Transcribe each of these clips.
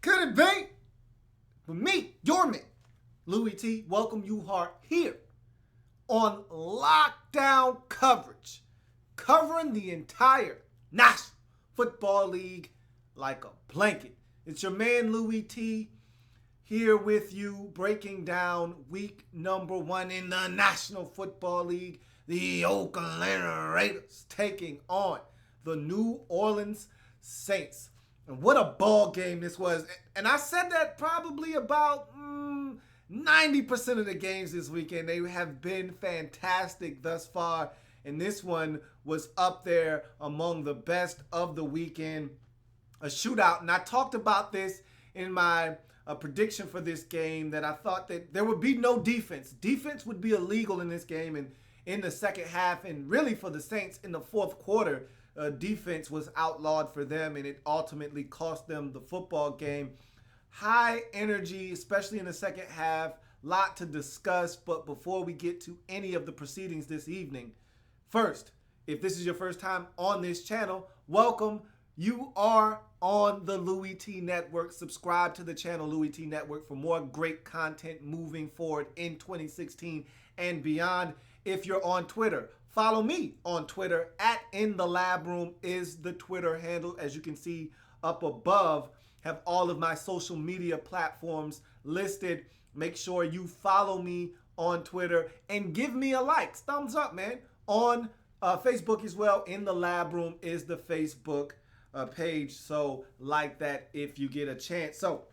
Could it be? For me, your man, Louie T, welcome you heart here on lockdown coverage, covering the entire National Football League like a blanket. It's your man, Louie T, here with you, breaking down week number 1 in the National Football League. The Oakland Raiders taking on the New Orleans Saints. And what a ball game this was. And I said that probably about 90% of the games this weekend. They have been fantastic thus far. And this one was up there among the best of the weekend. A shootout. And I talked about this in my prediction for this game, that I thought that there would be no defense. Defense would be illegal in this game and in the second half. And really for the Saints in the fourth quarter, defense was outlawed for them, and it ultimately cost them the football game. High energy, especially in the second half. Lot to discuss, but before we get to any of the proceedings this evening, first, if this is your first time on this channel, welcome. You are on the Louie Tee Network. Subscribe to the channel Louie Tee Network for more great content moving forward in 2016 and beyond. If you're on Twitter, follow me on Twitter. @InTheLabRoom is the Twitter handle. As you can see up above, have all of my social media platforms listed. Make sure you follow me on Twitter and give me a like. Thumbs up, man. On Facebook as well. In the Lab Room is the Facebook page. So like that if you get a chance. So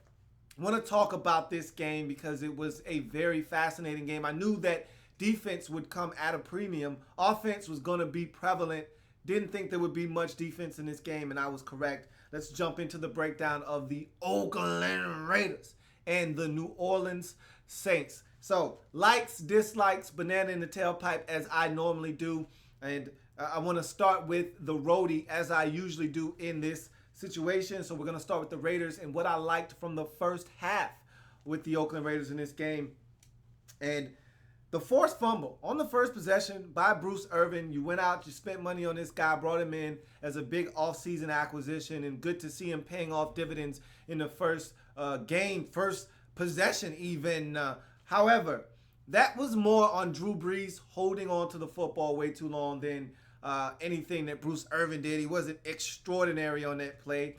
I want to talk about this game because it was a very fascinating game. I knew that defense would come at a premium. Offense was going to be prevalent. Didn't think there would be much defense in this game, and I was correct. Let's jump into the breakdown of the Oakland Raiders and the New Orleans Saints. So, likes, dislikes, banana in the tailpipe, as I normally do. And I want to start with the roadie, as I usually do in this situation. So, we're going to start with the Raiders and what I liked from the first half with the Oakland Raiders in this game. And the forced fumble on the first possession by Bruce Irvin. You went out, you spent money on this guy, brought him in as a big offseason acquisition, and good to see him paying off dividends in the first game, first possession even. However, that was more on Drew Brees holding on to the football way too long than anything that Bruce Irvin did. He wasn't extraordinary on that play.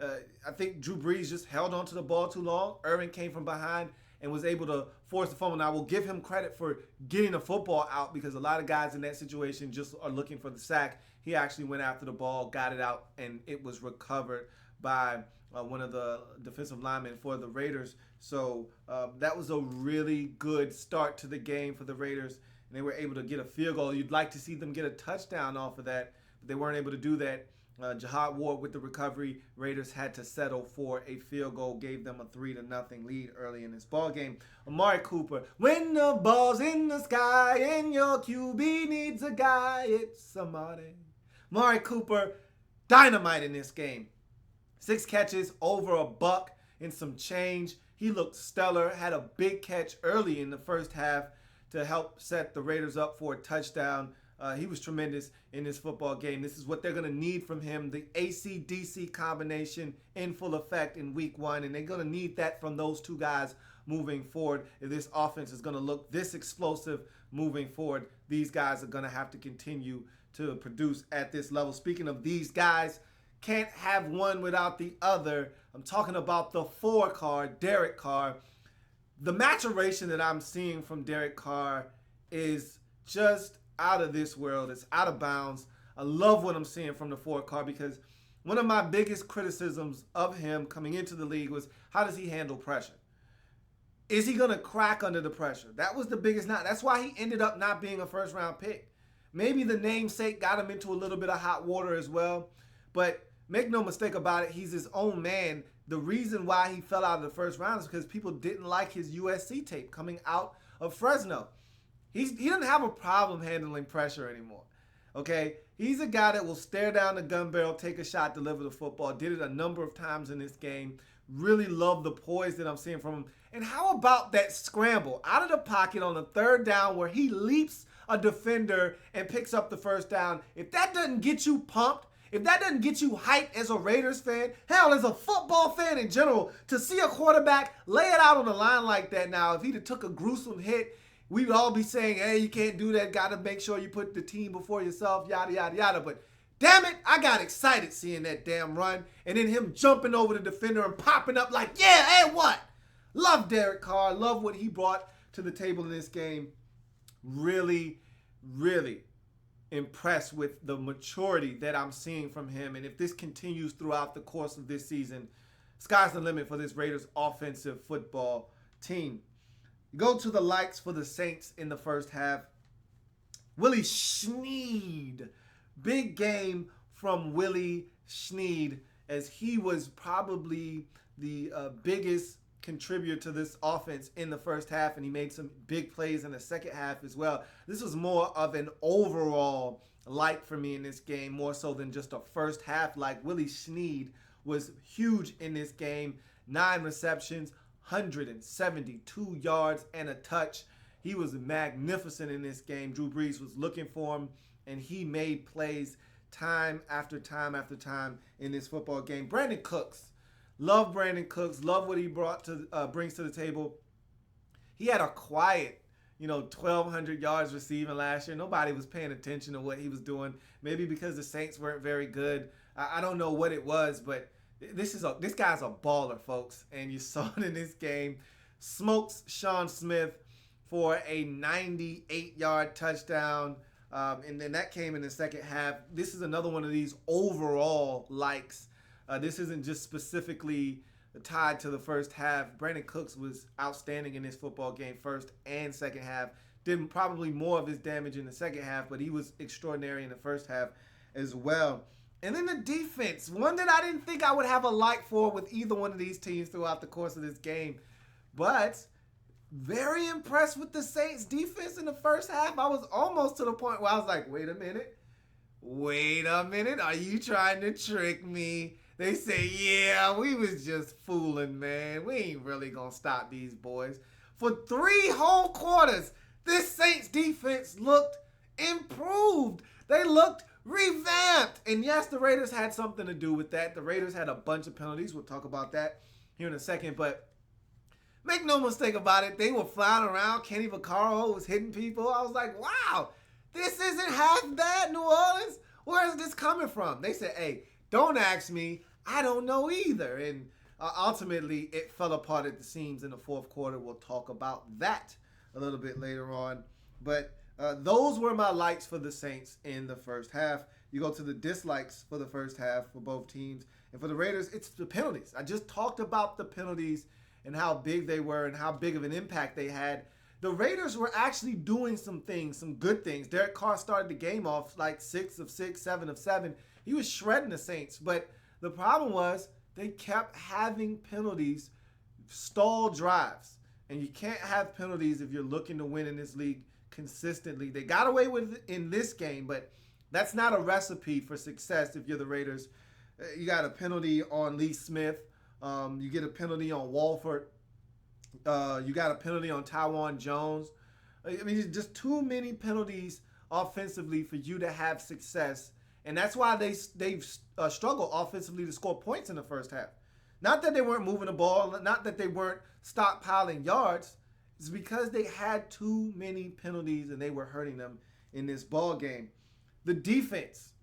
I think Drew Brees just held on to the ball too long. Irvin came from behind and was able to force the fumble. Now, I will give him credit for getting the football out because a lot of guys in that situation just are looking for the sack. He actually went after the ball, got it out, and it was recovered by one of the defensive linemen for the Raiders. So that was a really good start to the game for the Raiders, and they were able to get a field goal. You'd like to see them get a touchdown off of that, but they weren't able to do that. Jihad Ward with the recovery. Raiders had to settle for a field goal, gave them a 3-0 lead early in this ball game. Amari Cooper, when the ball's in the sky and your QB needs a guy, it's somebody. Amari Cooper, dynamite in this game. 6 catches, over a buck and some change. He looked stellar, had a big catch early in the first half to help set the Raiders up for a touchdown. He was tremendous in this football game. This is what they're going to need from him, the AC-DC combination in full effect in week 1, and they're going to need that from those two guys moving forward. If this offense is going to look this explosive moving forward, these guys are going to have to continue to produce at this level. Speaking of these guys, can't have one without the other. I'm talking about the 4 car, Derek Carr. The maturation that I'm seeing from Derek Carr is just out of this world. It's out of bounds. I love what I'm seeing from the 4 car because one of my biggest criticisms of him coming into the league was how does he handle pressure? Is he going to crack under the pressure? That was the biggest knock. That's why he ended up not being a first-round pick. Maybe the namesake got him into a little bit of hot water as well, but make no mistake about it, he's his own man. The reason why he fell out of the first round is because people didn't like his USC tape coming out of Fresno. He doesn't have a problem handling pressure anymore, okay? He's a guy that will stare down the gun barrel, take a shot, deliver the football. Did it a number of times in this game. Really love the poise that I'm seeing from him. And how about that scramble out of the pocket on the 3rd down where he leaps a defender and picks up the first down? If that doesn't get you pumped, if that doesn't get you hyped as a Raiders fan, hell, as a football fan in general, to see a quarterback lay it out on the line like that now, if he'd have took a gruesome hit, we would all be saying, hey, you can't do that. Got to make sure you put the team before yourself, yada, yada, yada. But damn it, I got excited seeing that damn run. And then him jumping over the defender and popping up like, yeah, hey, what? Love Derek Carr. Love what he brought to the table in this game. Really, really impressed with the maturity that I'm seeing from him. And if this continues throughout the course of this season, sky's the limit for this Raiders offensive football team. You go to the likes for the Saints in the first half. Willie Snead. Big game from Willie Snead, as he was probably the biggest contributor to this offense in the first half, and he made some big plays in the second half as well. This was more of an overall like for me in this game, more so than just a first half like. Willie Snead was huge in this game. 9 receptions, 172 yards, and a touch. He was magnificent in this game. Drew Brees was looking for him, and he made plays time after time after time in this football game. Brandon Cooks. Love Brandon Cooks. Love what he brings to the table. He had a quiet, 1,200 yards receiving last year. Nobody was paying attention to what he was doing. Maybe because the Saints weren't very good. I don't know what it was, but this guy's a baller, folks. And you saw it in this game. Smokes Sean Smith for a 98-yard touchdown. And then that came in the second half. This is another one of these overall likes. This isn't just specifically tied to the first half. Brandon Cooks was outstanding in this football game, first and second half. Did probably more of his damage in the second half, but he was extraordinary in the first half as well. And then the defense, one that I didn't think I would have a like for with either one of these teams throughout the course of this game. But very impressed with the Saints defense in the first half. I was almost to the point where I was like, wait a minute. Are you trying to trick me? They say, yeah, we was just fooling, man. We ain't really going to stop these boys. For 3 whole quarters, this Saints defense looked improved. They looked revamped. And yes, the Raiders had something to do with that. The Raiders had a bunch of penalties. We'll talk about that here in a second. But make no mistake about it, they were flying around. Kenny Vaccaro was hitting people. I was like, wow, this isn't half bad, New Orleans. Where is this coming from? They said, hey, don't ask me. I don't know either. And ultimately, it fell apart at the seams in the fourth quarter. We'll talk about that a little bit later on. But those were my likes for the Saints in the first half. You go to the dislikes for the first half for both teams. And for the Raiders, it's the penalties. I just talked about the penalties and how big they were and how big of an impact they had. The Raiders were actually doing some things, some good things. Derek Carr started the game off like 6 of 6, 7 of 7. He was shredding the Saints. But the problem was they kept having penalties, stall drives. And you can't have penalties if you're looking to win in this league consistently. They got away with it in this game, but that's not a recipe for success if you're the Raiders. You got a penalty on Lee Smith. You get a penalty on Walford. You got a penalty on Tywan Jones. I mean, just too many penalties offensively for you to have success. And that's why they've struggled offensively to score points in the first half. Not that they weren't moving the ball, not that they weren't stockpiling yards. It's because they had too many penalties and they were hurting them in this ball game. The defense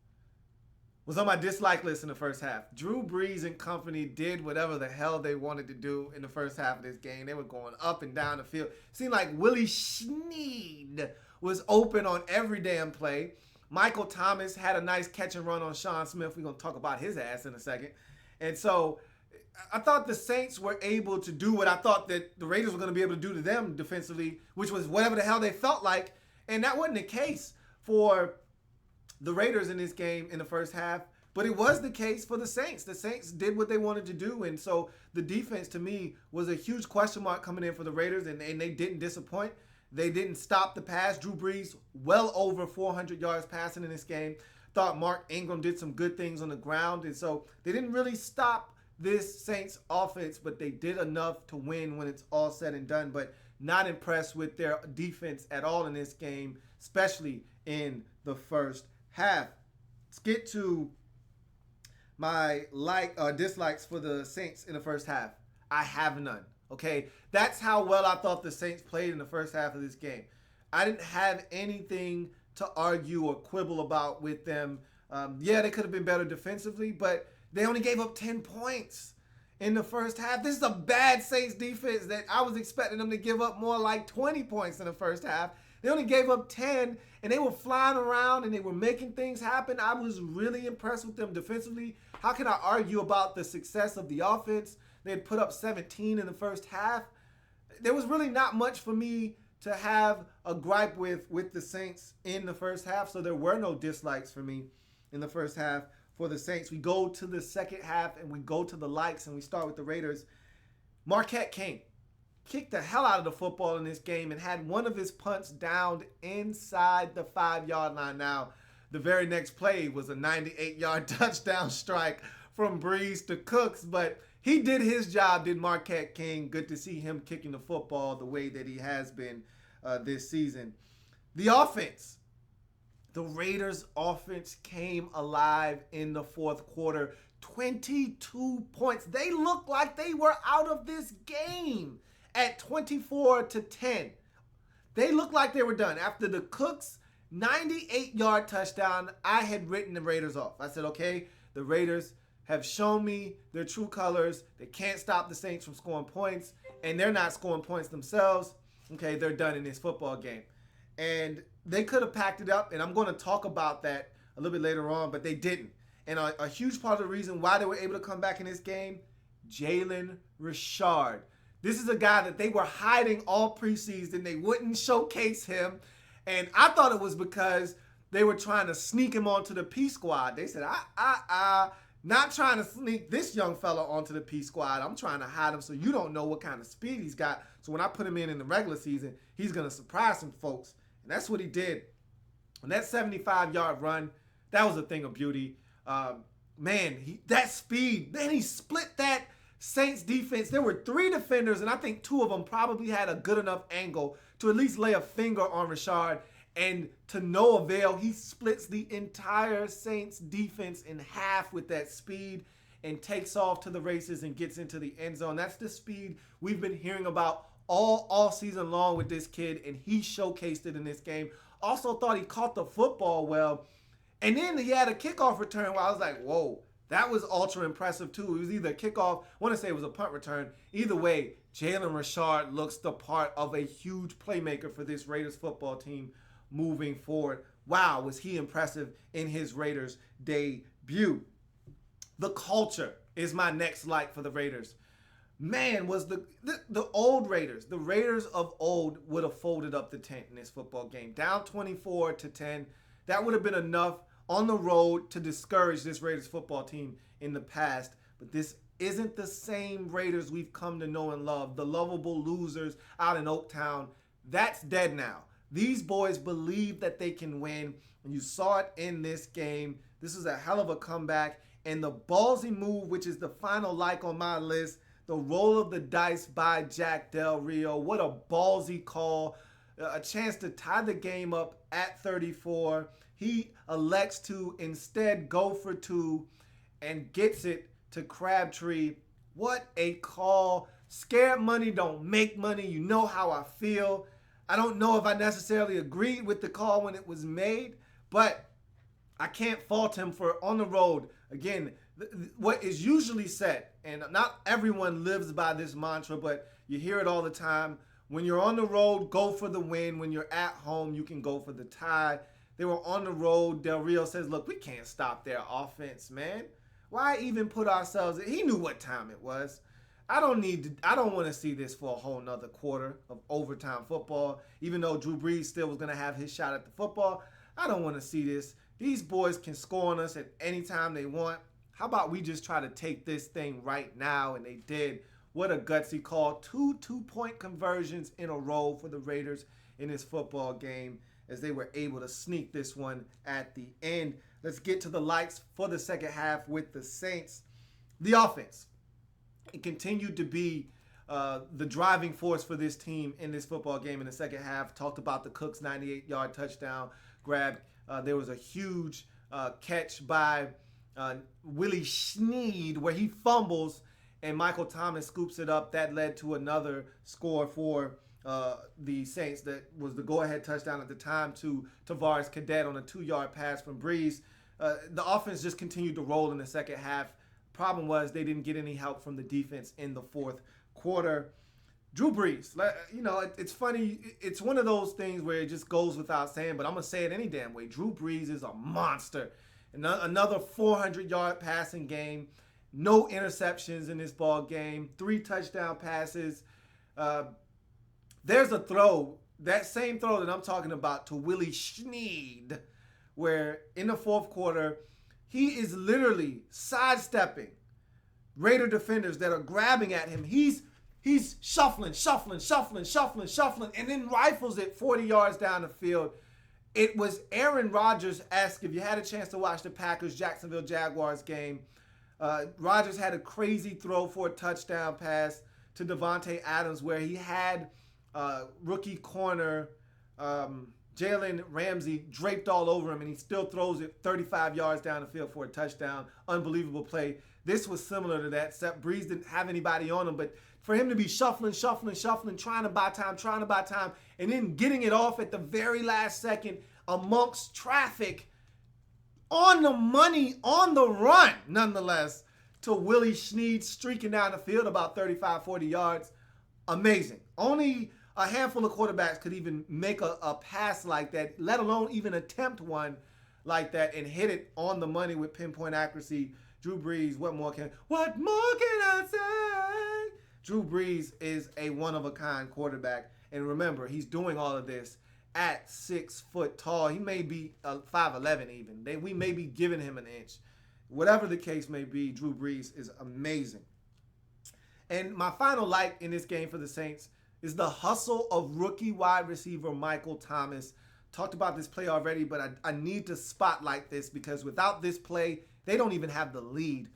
was on my dislike list in the first half. Drew Brees and company did whatever the hell they wanted to do in the first half of this game. They were going up and down the field. Seemed like Willie Snead was open on every damn play. Michael Thomas had a nice catch and run on Sean Smith. We're going to talk about his ass in a second. And so I thought the Saints were able to do what I thought that the Raiders were going to be able to do to them defensively, which was whatever the hell they felt like. And that wasn't the case for the Raiders in this game in the first half, but it was the case for the Saints. The Saints did what they wanted to do, and so the defense, to me, was a huge question mark coming in for the Raiders, and they didn't disappoint. They didn't stop the pass. Drew Brees, well over 400 yards passing in this game. Thought Mark Ingram did some good things on the ground, and so they didn't really stop this Saints offense, but they did enough to win when it's all said and done, but not impressed with their defense at all in this game, especially in the first half. Let's get to my dislikes for the Saints in the first half. I have none. Okay, that's how well I thought the Saints played in the first half of this game. I didn't have anything to argue or quibble about with them. Yeah, they could have been better defensively, but they only gave up 10 points in the first half. This is a bad Saints defense that I was expecting them to give up more like 20 points in the first half. They only gave up 10, and they were flying around, and they were making things happen. I was really impressed with them defensively. How can I argue about the success of the offense? They had put up 17 in the first half. There was really not much for me to have a gripe with the Saints in the first half, so there were no dislikes for me in the first half for the Saints. We go to the second half, and we go to the likes, and we start with the Raiders. Marquette King kicked the hell out of the football in this game and had one of his punts downed inside the 5-yard line. Now, the very next play was a 98-yard touchdown strike from Breeze to Cooks, but he did his job, did Marquette King. Good to see him kicking the football the way that he has been this season. The offense. The Raiders' offense came alive in the fourth quarter. 22 points. They looked like they were out of this game at 24-10. They looked like they were done. After the Cooks 98-yard touchdown, I had written the Raiders off. I said, okay, the Raiders have shown me their true colors. They can't stop the Saints from scoring points, and they're not scoring points themselves. Okay, they're done in this football game. And they could have packed it up, and I'm going to talk about that a little bit later on, but they didn't. And a huge part of the reason why they were able to come back in this game, Jalen Richard. This is a guy that they were hiding all preseason. They wouldn't showcase him. And I thought it was because they were trying to sneak him onto the P squad. They said, not trying to sneak this young fella onto the P squad. I'm trying to hide him so you don't know what kind of speed he's got. So when I put him in the regular season, he's going to surprise some folks. And that's what he did. On that 75-yard run, that was a thing of beauty. That speed, man, he split that Saints defense. There were 3 defenders, and I think 2 of them probably had a good enough angle to at least lay a finger on Richard. And to no avail, he splits the entire Saints defense in half with that speed and takes off to the races and gets into the end zone. That's the speed we've been hearing about all season long with this kid, and he showcased it in this game. Also thought he caught the football well. And then he had a kickoff return where I was like, whoa, that was ultra impressive too. It was either a kickoff, I want to say it was a punt return. Either way, Jalen Richard looks the part of a huge playmaker for this Raiders football team moving forward. Wow, was he impressive in his Raiders debut. The culture is my next like for the Raiders. Man, was the old Raiders, the Raiders of old would have folded up the tent in this football game. Down 24-10. That would have been enough on the road to discourage this Raiders football team in the past. But this isn't the same Raiders we've come to know and love. The lovable losers out in Oaktown, that's dead now. These boys believe that they can win, and you saw it in this game. This is a hell of a comeback. And the ballsy move, which is the final like on my list, the roll of the dice by Jack Del Rio. What a ballsy call. A chance to tie the game up at 34. He elects to instead go for 2 and gets it to Crabtree. What a call. Scared money don't make money. You know how I feel. I don't know if I necessarily agreed with the call when it was made, but I can't fault him for on the road. Again, what is usually said, and not everyone lives by this mantra, but you hear it all the time. When you're on the road, go for the win. When you're at home, you can go for the tie. They were on the road. Del Rio says, look, we can't stop their offense, man. Why even put ourselves in? He knew what time it was. I don't want to see this for a whole nother quarter of overtime football. Even though Drew Brees still was going to have his shot at the football, I don't want to see this. These boys can score on us at any time they want. How about we just try to take this thing right now? And they did. What a gutsy call. 2 two-point conversions in a row for the Raiders in this football game as they were able to sneak this one at the end. Let's get to the likes for the second half with the Saints. The offense. It continued to be the driving force for this team in this football game in the second half. Talked about the Cooks 98-yard touchdown grab. There was a huge catch by Willie Snead, where he fumbles and Michael Thomas scoops it up. That led to another score for the Saints. That was the go-ahead touchdown at the time to Tavares Cadet on a 2-yard pass from Breeze. The offense just continued to roll in the second half. Problem was they didn't get any help from the defense in the fourth quarter. Drew Brees, it's funny. It's one of those things where it just goes without saying, but I'm going to say it any damn way. Drew Brees is a monster. Another 400-yard passing game. No interceptions in this ball game. 3 touchdown passes. There's a throw, that same throw that I'm talking about, to Willie Snead, where in the fourth quarter, he is literally sidestepping Raider defenders that are grabbing at him. He's shuffling, and then rifles it 40 yards down the field. It was Aaron Rodgers-esque. If you had a chance to watch the Packers-Jacksonville Jaguars game, Rodgers had a crazy throw for a touchdown pass to Devontae Adams where he had rookie corner Jalen Ramsey draped all over him, and he still throws it 35 yards down the field for a touchdown. Unbelievable play. This was similar to that, except Breeze didn't have anybody on him, but for him to be shuffling, trying to buy time, and then getting it off at the very last second amongst traffic, on the money, on the run, nonetheless, to Willie Snead streaking down the field about 35, 40 yards. Amazing. Only a handful of quarterbacks could even make a pass like that, let alone even attempt one like that and hit it on the money with pinpoint accuracy. Drew Brees, what more can I say? Drew Brees is a one-of-a-kind quarterback. And remember, he's doing all of this at 6 foot tall. He may be 5'11" even. We may be giving him an inch. Whatever the case may be, Drew Brees is amazing. And my final like in this game for the Saints is the hustle of rookie wide receiver Michael Thomas. Talked about this play already, but I need to spotlight this because without this play, they don't even have the lead.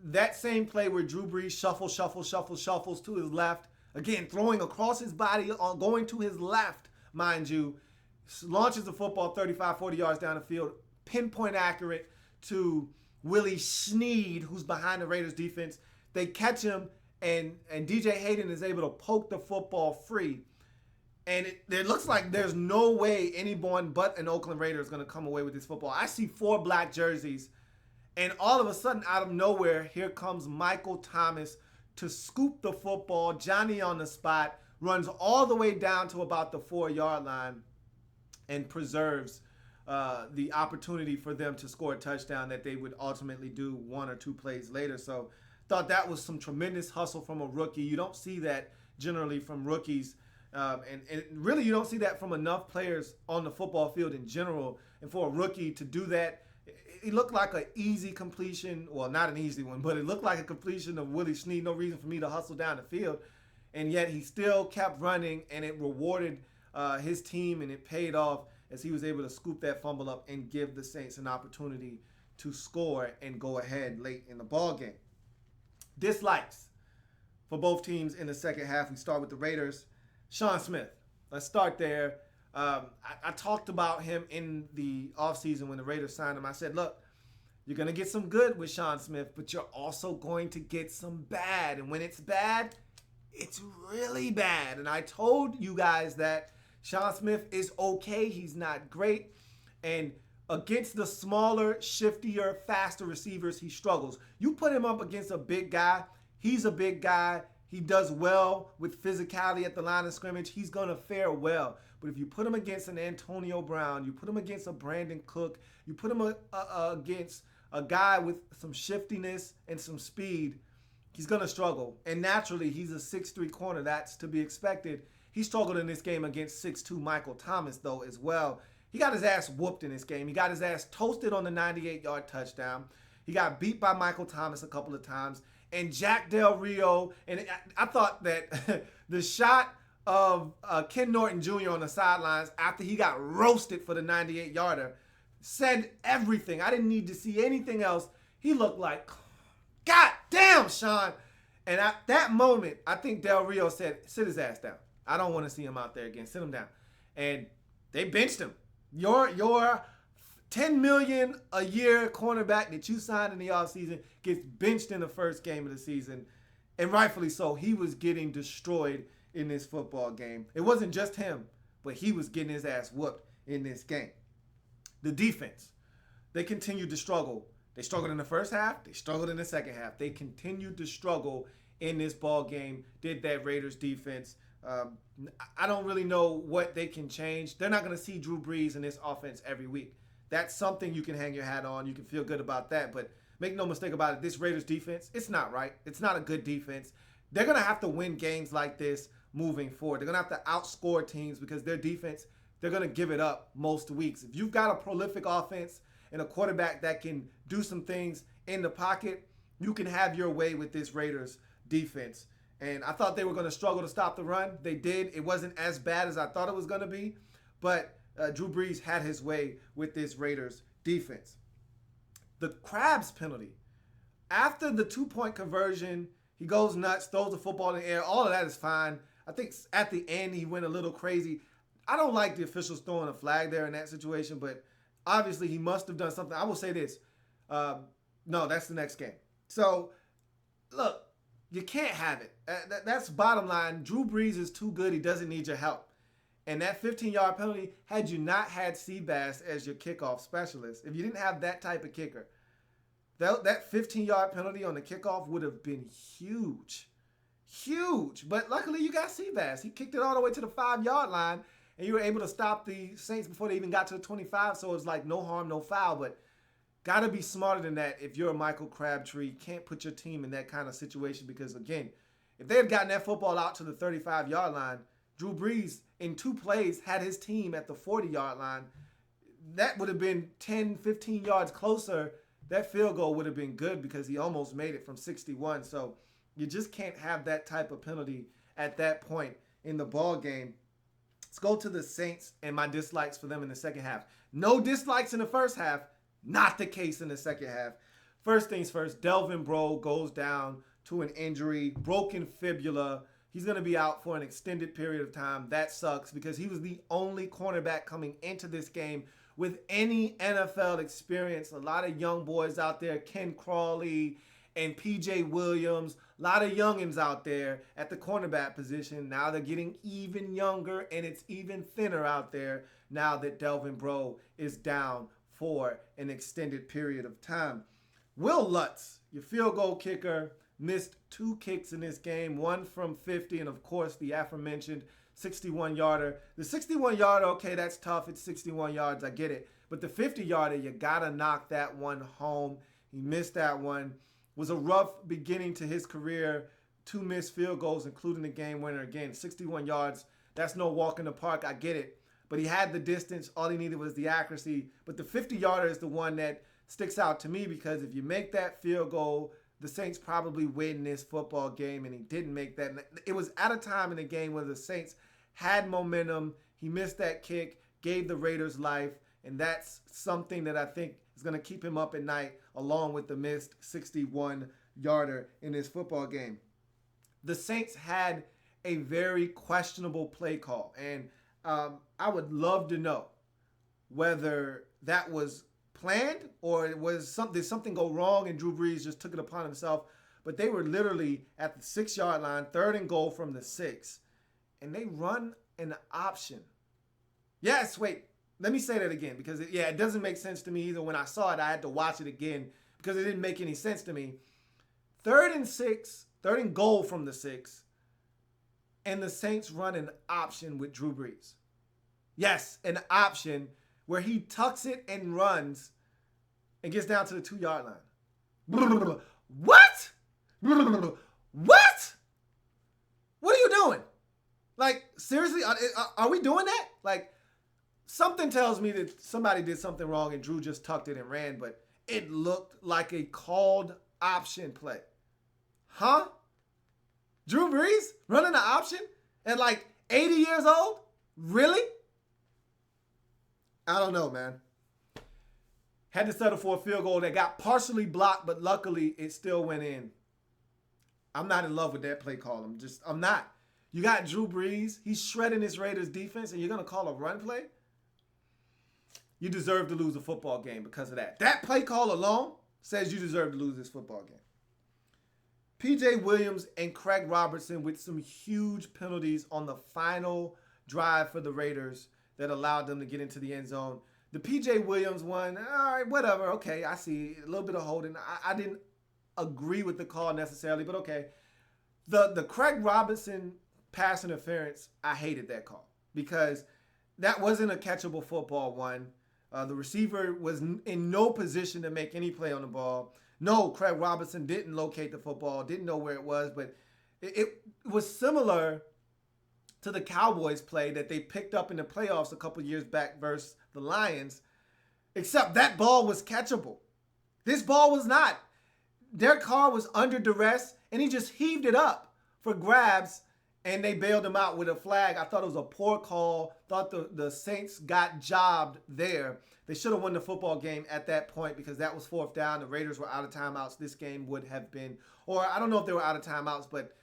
That same play where Drew Brees shuffles to his left, again, throwing across his body, going to his left, mind you, launches the football 35, 40 yards down the field, pinpoint accurate to Willie Snead, who's behind the Raiders defense. They catch him, and DJ Hayden is able to poke the football free. And it looks like there's no way anyone but an Oakland Raider is going to come away with this football. I see 4 black jerseys, and all of a sudden, out of nowhere, here comes Michael Thomas to scoop the football. Johnny on the spot, runs all the way down to about the 4-yard line and preserves the opportunity for them to score a touchdown that they would ultimately do 1 or 2 plays later. So thought that was some tremendous hustle from a rookie. You don't see that generally from rookies. And really you don't see that from enough players on the football field in general. And for a rookie to do that, it looked like an easy completion. Well, not an easy one, but it looked like a completion of Willie Snead. No reason for me to hustle down the field. And yet he still kept running, and it rewarded his team, and it paid off as he was able to scoop that fumble up and give the Saints an opportunity to score and go ahead late in the ball game. Dislikes for both teams in the second half. We start with the Raiders. Sean Smith. Let's start there. I talked about him in the offseason when the Raiders signed him. I said, look, you're going to get some good with Sean Smith, but you're also going to get some bad. And when it's bad, it's really bad. And I told you guys that Sean Smith is okay. He's not great. And against the smaller, shiftier, faster receivers, he struggles. You put him up against a big guy. He's a big guy. He does well with physicality at the line of scrimmage. He's going to fare well. But if you put him against an Antonio Brown, you put him against a Brandon Cook, you put him against a guy with some shiftiness and some speed, he's going to struggle. And naturally, he's a 6'3" corner. That's to be expected. He struggled in this game against 6'2" Michael Thomas, though, as well. He got his ass whooped in this game. He got his ass toasted on the 98-yard touchdown. He got beat by Michael Thomas a couple of times. And Jack Del Rio, and I thought that the shot of Ken Norton Jr. on the sidelines after he got roasted for the 98-yarder said everything. I didn't need to see anything else. He looked like, God damn, Sean. And at that moment, I think Del Rio said, sit his ass down. I don't want to see him out there again. Sit him down. And they benched him. Your $10 million a year cornerback that you signed in the offseason gets benched in the first game of the season. And rightfully so. He was getting destroyed in this football game. It wasn't just him, but he was getting his ass whooped in this game. The defense, they continued to struggle. They struggled in the first half. They struggled in the second half. They continued to struggle in this ball game. Did that Raiders defense. I don't really know what they can change. They're not going to see Drew Brees in this offense every week. That's something you can hang your hat on. You can feel good about that. But make no mistake about it, this Raiders defense, it's not right. It's not a good defense. They're going to have to win games like this moving forward. They're going to have to outscore teams because their defense, they're going to give it up most weeks. If you've got a prolific offense and a quarterback that can do some things in the pocket, you can have your way with this Raiders defense. And I thought they were going to struggle to stop the run. They did. It wasn't as bad as I thought it was going to be. But Drew Brees had his way with this Raiders defense. The Krabs penalty. After the 2-point conversion, he goes nuts, throws the football in the air. All of that is fine. I think at the end he went a little crazy. I don't like the officials throwing a flag there in that situation, but obviously he must have done something. I will say this. No, that's the next game. So, look, you can't have it. That's bottom line. Drew Brees is too good. He doesn't need your help. And that 15-yard penalty, had you not had Seabass as your kickoff specialist, if you didn't have that type of kicker, that 15-yard penalty on the kickoff would have been huge. Huge. But luckily you got Seabass. He kicked it all the way to the 5-yard line, and you were able to stop the Saints before they even got to the 25, so it's like no harm, no foul. But got to be smarter than that if you're a Michael Crabtree. You can't put your team in that kind of situation because, again, if they had gotten that football out to the 35-yard line, Drew Brees, in 2 plays, had his team at the 40-yard line. That would have been 10, 15 yards closer. That field goal would have been good because he almost made it from 61. So you just can't have that type of penalty at that point in the ball game. Let's go to the Saints and my dislikes for them in the second half. No dislikes in the first half. Not the case in the second half. First things first, Delvin Breaux goes down to an injury, broken fibula. He's going to be out for an extended period of time. That sucks because he was the only cornerback coming into this game with any NFL experience. A lot of young boys out there, Ken Crawley and P.J. Williams, a lot of youngins out there at the cornerback position. Now they're getting even younger, and it's even thinner out there now that Delvin Breaux is down for an extended period of time. Will Lutz, your field goal kicker, missed 2 kicks in this game, one from 50, and of course the aforementioned 61-yarder. The 61-yarder, okay, that's tough. It's 61 yards, I get it. But the 50-yarder, you got to knock that one home. He missed that one. Was a rough beginning to his career. 2 missed field goals, including the game winner. Again, 61 yards, that's no walk in the park, I get it. But he had the distance. All he needed was the accuracy. But the 50-yarder is the one that sticks out to me because if you make that field goal, the Saints probably win this football game, and he didn't make that. It was at a time in the game where the Saints had momentum. He missed that kick, gave the Raiders life, and that's something that I think is going to keep him up at night, along with the missed 61-yarder in this football game. The Saints had a very questionable play call, and I would love to know whether that was planned or did something go wrong and Drew Brees just took it upon himself. But they were literally at the 6-yard line, 3rd and goal from the 6, and they run an option. Yes, wait, let me say that again because it doesn't make sense to me either. When I saw it, I had to watch it again because it didn't make any sense to me. 3rd and 6, 3rd and goal from the 6, and the Saints run an option with Drew Brees. Yes, an option where he tucks it and runs and gets down to the 2-yard line. What? What? What are you doing? Like, seriously, are we doing that? Like, something tells me that somebody did something wrong and Drew just tucked it and ran, but it looked like a called option play. Huh? Drew Brees running an option at like 80 years old? Really? I don't know, man. Had to settle for a field goal that got partially blocked, but luckily it still went in. I'm not in love with that play call. I'm not. You got Drew Brees. He's shredding his Raiders defense, and you're going to call a run play? you deserve to lose a football game because of that. That play call alone says you deserve to lose this football game. P.J. Williams and Craig Robertson with some huge penalties on the final drive for the Raiders that allowed them to get into the end zone. The P.J. Williams one, all right, whatever. Okay, I see a little bit of holding. I didn't agree with the call necessarily, but okay. The Craig Robertson pass interference, I hated that call because that wasn't a catchable football one. The receiver was in no position to make any play on the ball. No, Craig Robertson didn't locate the football, didn't know where it was, but it was similar to the Cowboys play that they picked up in the playoffs a couple years back versus the Lions, except that ball was catchable. This ball was not. Derek Carr was under duress, and he just heaved it up for grabs, and they bailed him out with a flag. I thought it was a poor call. Thought the Saints got jobbed there. They should have won the football game at that point because that was fourth down. The Raiders were out of timeouts. This game would have been, or I don't know if they were out of timeouts, but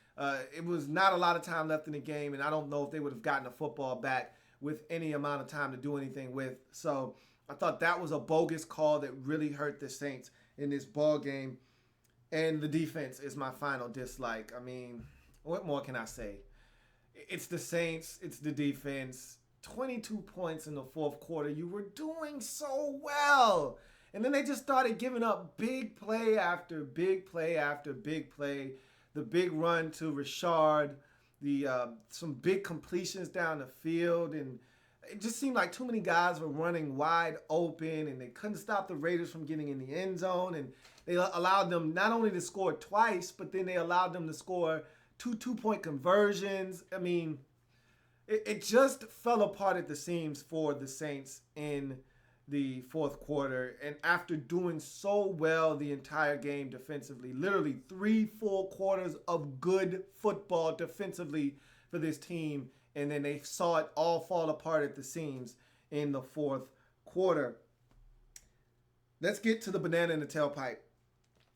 it was not a lot of time left in the game, and I don't know if they would have gotten the football back with any amount of time to do anything with. So I thought that was a bogus call that really hurt the Saints in this ball game. And the defense is my final dislike. I mean, what more can I say? It's the Saints. It's the defense. 22 points in the fourth quarter. You were doing so well. And then they just started giving up big play after big play after big play. The big run to Richard, some big completions down the field. And it just seemed like too many guys were running wide open, and they couldn't stop the Raiders from getting in the end zone. And they allowed them not only to score twice, but then they allowed them to score two-point conversions. I mean, it just fell apart at the seams for the Saints in the fourth quarter. And after doing so well the entire game defensively, literally 3 full quarters of good football defensively for this team, and then they saw it all fall apart at the seams in the fourth quarter. Let's get to the banana in the tailpipe.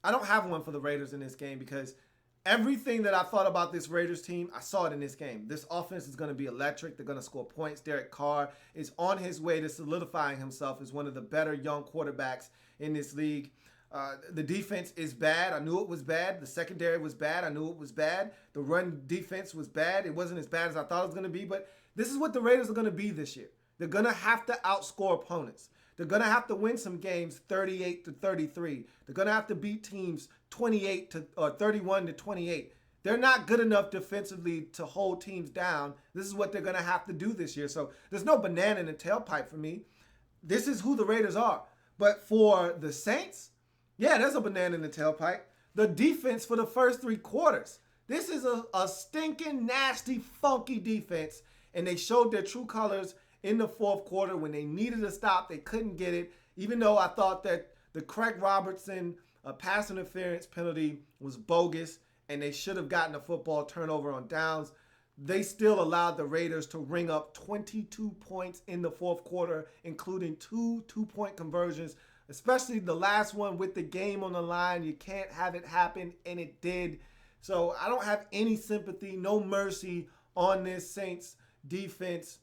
I don't have one for the Raiders in this game because everything that I thought about this Raiders team, I saw it in this game. This offense is going to be electric. They're going to score points. Derek Carr is on his way to solidifying himself as one of the better young quarterbacks in this league. The defense is bad. I knew it was bad. The secondary was bad. I knew it was bad. The run defense was bad. It wasn't as bad as I thought it was going to be, but this is what the Raiders are going to be this year. They're going to have to outscore opponents. They're going to have to win some games 38-33. They're going to have to beat teams 31-28. They're not good enough defensively to hold teams down. This is what they're going to have to do this year. So there's no banana in the tailpipe for me. This is who the Raiders are. But for the Saints, yeah, there's a banana in the tailpipe. The defense for the first 3 quarters. This is a stinking, nasty, funky defense. And they showed their true colors in the fourth quarter when they needed a stop. They couldn't get it. Even though I thought that the Craig Robertson pass interference penalty was bogus and they should have gotten a football turnover on downs, they still allowed the Raiders to ring up 22 points in the fourth quarter, including 2 two-point conversions, especially the last one with the game on the line. You can't have it happen, and it did. So I don't have any sympathy, no mercy on this Saints defense.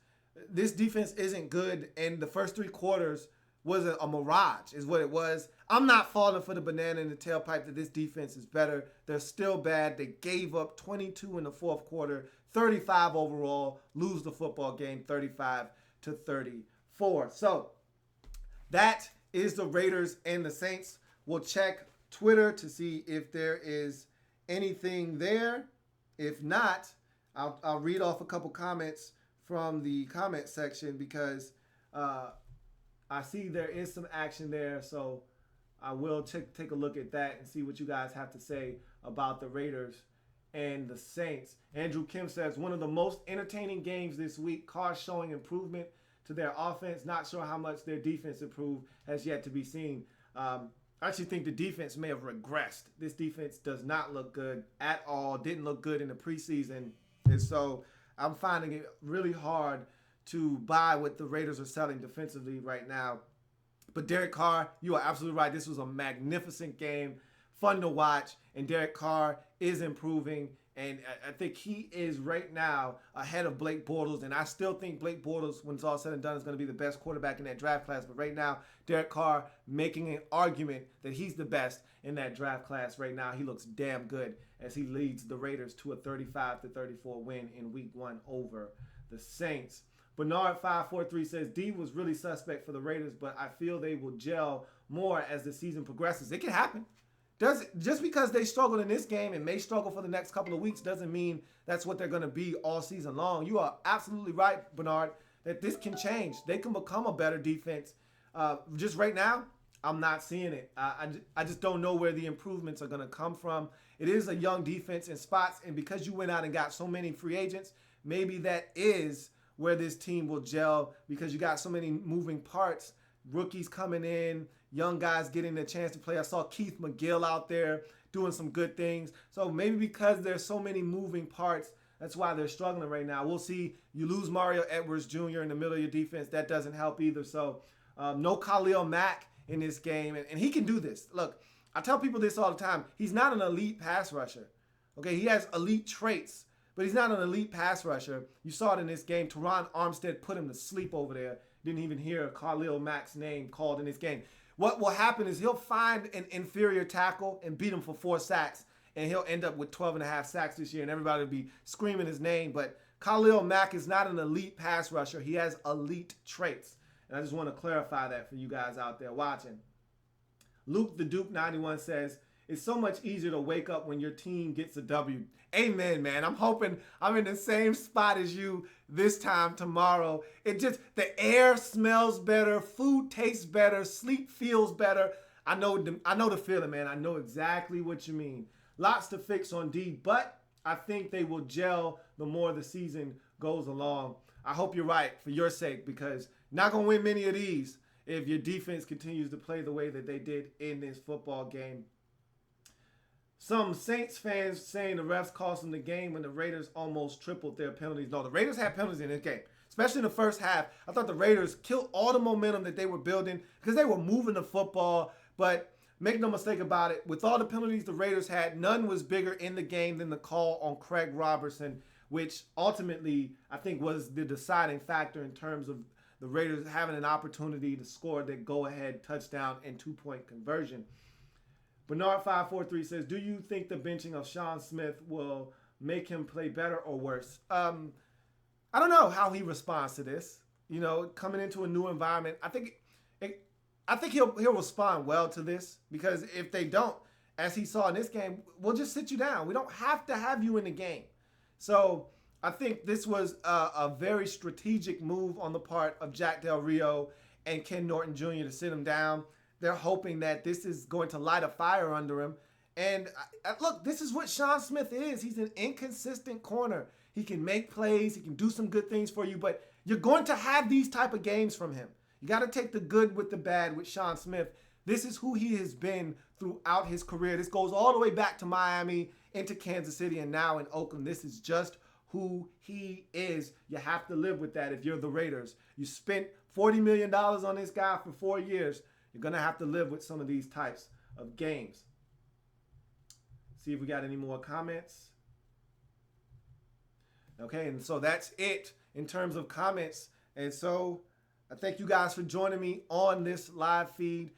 This defense isn't good, and the first 3 quarters was a mirage, is what it was. I'm not falling for the banana in the tailpipe that this defense is better. They're still bad. They gave up 22 in the fourth quarter, 35 overall, lose the football game 35-34. So that is the Raiders and the Saints. We'll check Twitter to see if there is anything there. If not, I'll read off a couple comments from the comment section because I see there is some action there. So I will take a look at that and see what you guys have to say about the Raiders and the Saints. Andrew Kim says, one of the most entertaining games this week. Carr showing improvement to their offense. Not sure how much their defense improved, has yet to be seen. I actually think the defense may have regressed. This defense does not look good at all. Didn't look good in the preseason. And so I'm finding it really hard to buy what the Raiders are selling defensively right now. But Derek Carr, you are absolutely right. This was a magnificent game, fun to watch, and Derek Carr is improving, And I think he is right now ahead of Blake Bortles. And I still think Blake Bortles, when it's all said and done, is going to be the best quarterback in that draft class. But right now, Derek Carr making an argument that he's the best in that draft class right now. He looks damn good as he leads the Raiders to a 35-34 win in week 1 over the Saints. Bernard543 says, D was really suspect for the Raiders, but I feel they will gel more as the season progresses. It can happen. Just because they struggled in this game and may struggle for the next couple of weeks doesn't mean that's what they're going to be all season long. You are absolutely right, Bernard, that this can change. They can become a better defense. Just right now, I'm not seeing it. I just don't know where the improvements are going to come from. It is a young defense in spots, and because you went out and got so many free agents, maybe that is where this team will gel because you got so many moving parts. Rookies coming in, young guys getting a chance to play. I saw Keith McGill out there doing some good things. So maybe because there's so many moving parts, that's why they're struggling right now. We'll see. You lose Mario Edwards Jr. in the middle of your defense. That doesn't help either. So no Khalil Mack in this game. And he can do this. Look, I tell people this all the time. He's not an elite pass rusher. Okay, he has elite traits, but he's not an elite pass rusher. You saw it in this game. Teron Armstead put him to sleep over there. Didn't even hear Khalil Mack's name called in this game. What will happen is he'll find an inferior tackle and beat him for 4 sacks, and he'll end up with 12.5 sacks this year, and everybody will be screaming his name. But Khalil Mack is not an elite pass rusher. He has elite traits. And I just want to clarify that for you guys out there watching. Luke the Duke 91 says, it's so much easier to wake up when your team gets a W. Amen, man. I'm hoping I'm in the same spot as you this time tomorrow. The air smells better, food tastes better, sleep feels better. I know the feeling, man. I know exactly what you mean. Lots to fix on D, but I think they will gel the more the season goes along. I hope you're right for your sake, because not going to win many of these if your defense continues to play the way that they did in this football game. Some Saints fans saying the refs cost them the game when the Raiders almost tripled their penalties. No, the Raiders had penalties in this game, especially in the first half. I thought the Raiders killed all the momentum that they were building because they were moving the football. But make no mistake about it, with all the penalties the Raiders had, none was bigger in the game than the call on Craig Robertson, which ultimately I think was the deciding factor in terms of the Raiders having an opportunity to score their go-ahead touchdown and 2-point conversion. Bernard543 says, do you think the benching of Sean Smith will make him play better or worse? I don't know how he responds to this. You know, coming into a new environment, I think he'll respond well to this, because if they don't, as he saw in this game, we'll just sit you down. We don't have to have you in the game. So I think this was a very strategic move on the part of Jack Del Rio and Ken Norton Jr. to sit him down. They're hoping that this is going to light a fire under him. And look, this is what Sean Smith is. He's an inconsistent corner. He can make plays. He can do some good things for you. But you're going to have these type of games from him. You got to take the good with the bad with Sean Smith. This is who he has been throughout his career. This goes all the way back to Miami, into Kansas City, and now in Oakland. This is just who he is. You have to live with that if you're the Raiders. You spent $40 million on this guy for 4 years. You're going to have to live with some of these types of games. See if we got any more comments. Okay, and so that's it in terms of comments. And so I thank you guys for joining me on this live feed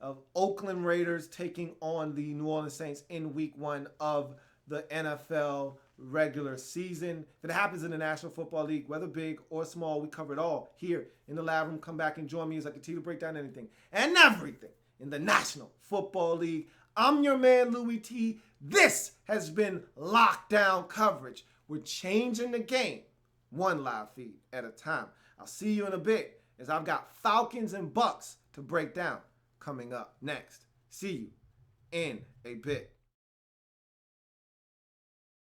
of Oakland Raiders taking on the New Orleans Saints in week 1 of the NFL regular season. If it happens in the National Football League, whether big or small, we cover it all here in the lab room. Come back and join me as I continue to break down anything and everything in the National Football League. I'm your man, Louie Tee. This has been Lockdown Coverage. We're changing the game one live feed at a time. I'll see you in a bit, as I've got Falcons and Bucks to break down coming up next. See you in a bit.